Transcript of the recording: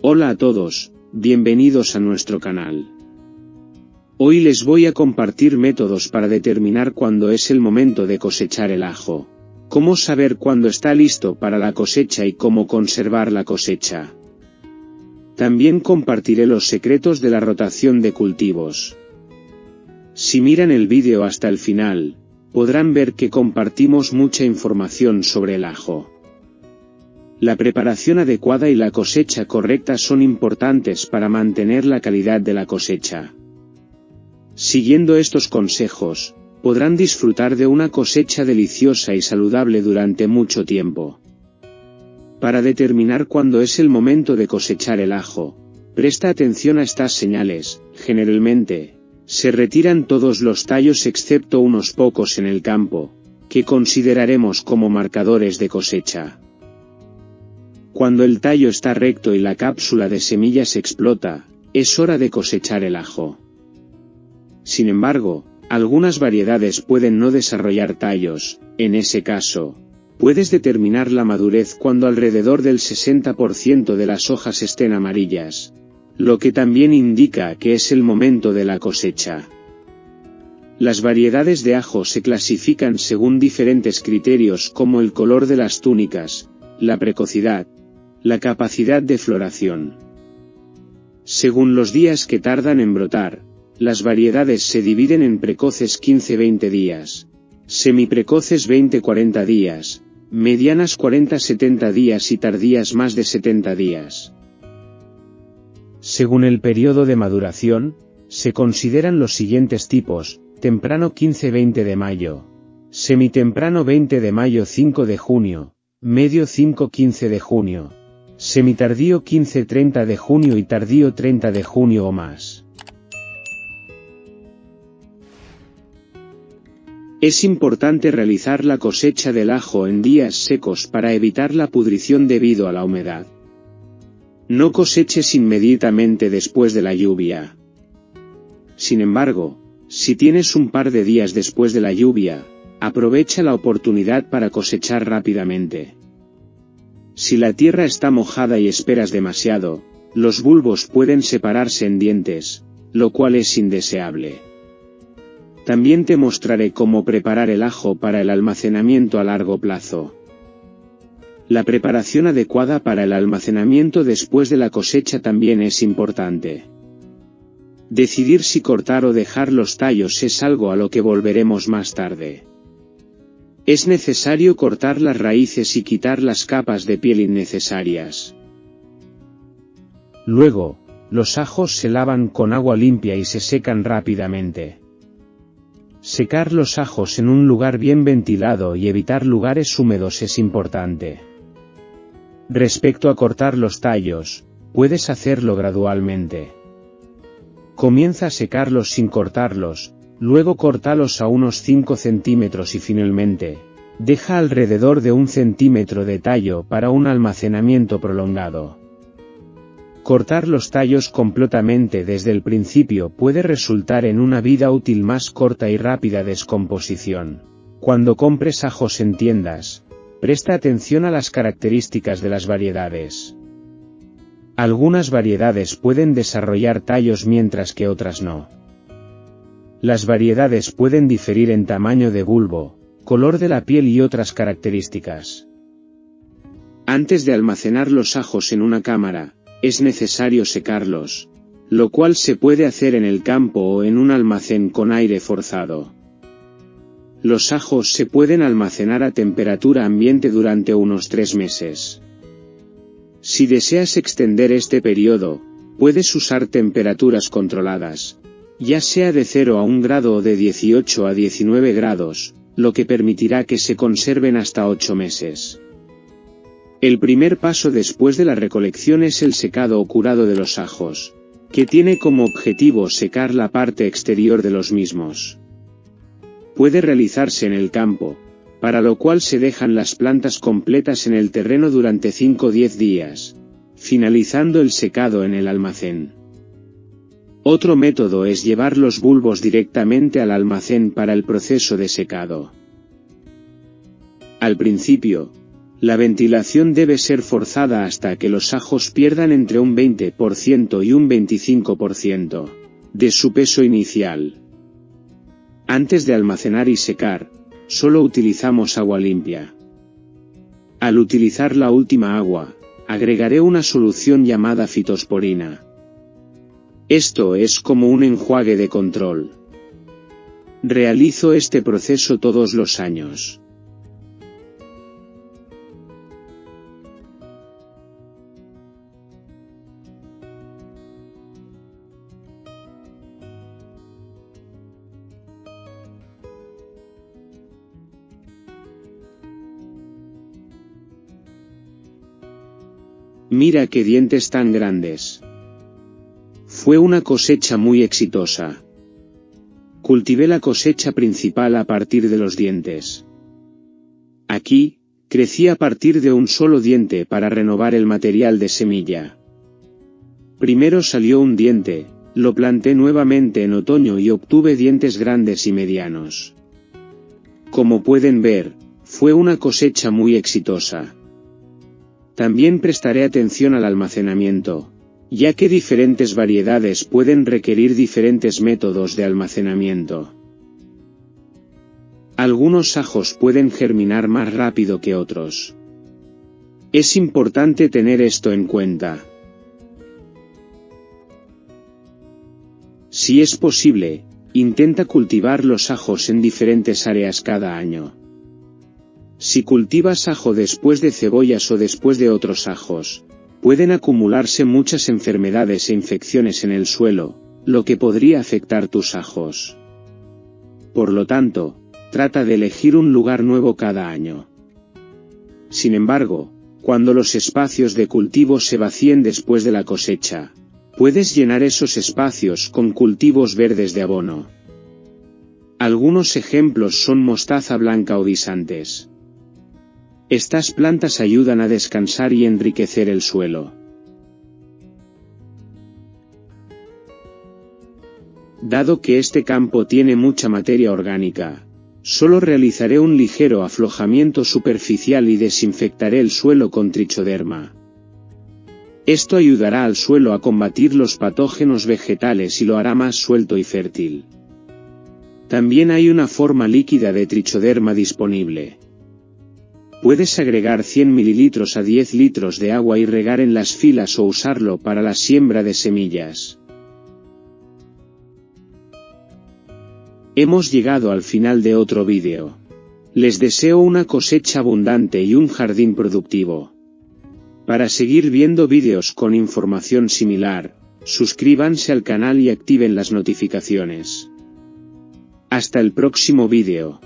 Hola a todos, bienvenidos a nuestro canal. Hoy les voy a compartir métodos para determinar cuándo es el momento de cosechar el ajo, cómo saber cuándo está listo para la cosecha y cómo conservar la cosecha. También compartiré los secretos de la rotación de cultivos. Si miran el vídeo hasta el final, podrán ver que compartimos mucha información sobre el ajo. La preparación adecuada y la cosecha correcta son importantes para mantener la calidad de la cosecha. Siguiendo estos consejos, podrán disfrutar de una cosecha deliciosa y saludable durante mucho tiempo. Para determinar cuándo es el momento de cosechar el ajo, presta atención a estas señales. Generalmente, se retiran todos los tallos excepto unos pocos en el campo, que consideraremos como marcadores de cosecha. Cuando el tallo está recto y la cápsula de semillas explota, es hora de cosechar el ajo. Sin embargo, algunas variedades pueden no desarrollar tallos. En ese caso, puedes determinar la madurez cuando alrededor del 60% de las hojas estén amarillas, lo que también indica que es el momento de la cosecha. Las variedades de ajo se clasifican según diferentes criterios como el color de las túnicas, la precocidad, la capacidad de floración. Según los días que tardan en brotar, las variedades se dividen en precoces 15-20 días, semiprecoces 20-40 días, medianas 40-70 días y tardías más de 70 días. Según el periodo de maduración, se consideran los siguientes tipos: temprano 15-20 de mayo, semitemprano 20 de mayo 5 de junio, medio 5-15 de junio, semitardío 15-30 de junio y tardío 30 de junio o más. Es importante realizar la cosecha del ajo en días secos para evitar la pudrición debido a la humedad. No coseches inmediatamente después de la lluvia. Sin embargo, si tienes un par de días después de la lluvia, aprovecha la oportunidad para cosechar rápidamente. Si la tierra está mojada y esperas demasiado, los bulbos pueden separarse en dientes, lo cual es indeseable. También te mostraré cómo preparar el ajo para el almacenamiento a largo plazo. La preparación adecuada para el almacenamiento después de la cosecha también es importante. Decidir si cortar o dejar los tallos es algo a lo que volveremos más tarde. Es necesario cortar las raíces y quitar las capas de piel innecesarias. Luego, los ajos se lavan con agua limpia y se secan rápidamente. Secar los ajos en un lugar bien ventilado y evitar lugares húmedos es importante. Respecto a cortar los tallos, puedes hacerlo gradualmente. Comienza a secarlos sin cortarlos, luego córtalos a unos 5 centímetros y finalmente, deja alrededor de 1 centímetro de tallo para un almacenamiento prolongado. Cortar los tallos completamente desde el principio puede resultar en una vida útil más corta y rápida descomposición. Cuando compres ajos en tiendas, presta atención a las características de las variedades. Algunas variedades pueden desarrollar tallos mientras que otras no. Las variedades pueden diferir en tamaño de bulbo, color de la piel y otras características. Antes de almacenar los ajos en una cámara, es necesario secarlos, lo cual se puede hacer en el campo o en un almacén con aire forzado. Los ajos se pueden almacenar a temperatura ambiente durante unos 3 meses. Si deseas extender este periodo, puedes usar temperaturas controladas, ya sea de 0 a 1 grado o de 18 a 19 grados, lo que permitirá que se conserven hasta 8 meses. El primer paso después de la recolección es el secado o curado de los ajos, que tiene como objetivo secar la parte exterior de los mismos. Puede realizarse en el campo, para lo cual se dejan las plantas completas en el terreno durante 5 o 10 días, finalizando el secado en el almacén. Otro método es llevar los bulbos directamente al almacén para el proceso de secado. Al principio, La ventilación debe ser forzada hasta que los ajos pierdan entre un 20% y un 25% de su peso inicial. Antes de almacenar y secar, solo utilizamos agua limpia. Al utilizar la última agua, agregaré una solución llamada fitosporina. Esto es como un enjuague de control. Realizo este proceso todos los años. Mira qué dientes tan grandes. Fue una cosecha muy exitosa. Cultivé la cosecha principal a partir de los dientes. Aquí, crecí a partir de un solo diente para renovar el material de semilla. Primero salió un diente, lo planté nuevamente en otoño y obtuve dientes grandes y medianos. Como pueden ver, fue una cosecha muy exitosa. También prestaré atención al almacenamiento, ya que diferentes variedades pueden requerir diferentes métodos de almacenamiento. Algunos ajos pueden germinar más rápido que otros. Es importante tener esto en cuenta. Si es posible, intenta cultivar los ajos en diferentes áreas cada año. Si cultivas ajo después de cebollas o después de otros ajos, pueden acumularse muchas enfermedades e infecciones en el suelo, lo que podría afectar tus ajos. Por lo tanto, trata de elegir un lugar nuevo cada año. Sin embargo, cuando los espacios de cultivo se vacíen después de la cosecha, puedes llenar esos espacios con cultivos verdes de abono. Algunos ejemplos son mostaza blanca o guisantes. Estas plantas ayudan a descansar y enriquecer el suelo. Dado que este campo tiene mucha materia orgánica, solo realizaré un ligero aflojamiento superficial y desinfectaré el suelo con trichoderma. Esto ayudará al suelo a combatir los patógenos vegetales y lo hará más suelto y fértil. También hay una forma líquida de trichoderma disponible. Puedes agregar 100 ml a 10 litros de agua y regar en las filas o usarlo para la siembra de semillas. Hemos llegado al final de otro vídeo. Les deseo una cosecha abundante y un jardín productivo. Para seguir viendo vídeos con información similar, suscríbanse al canal y activen las notificaciones. Hasta el próximo vídeo.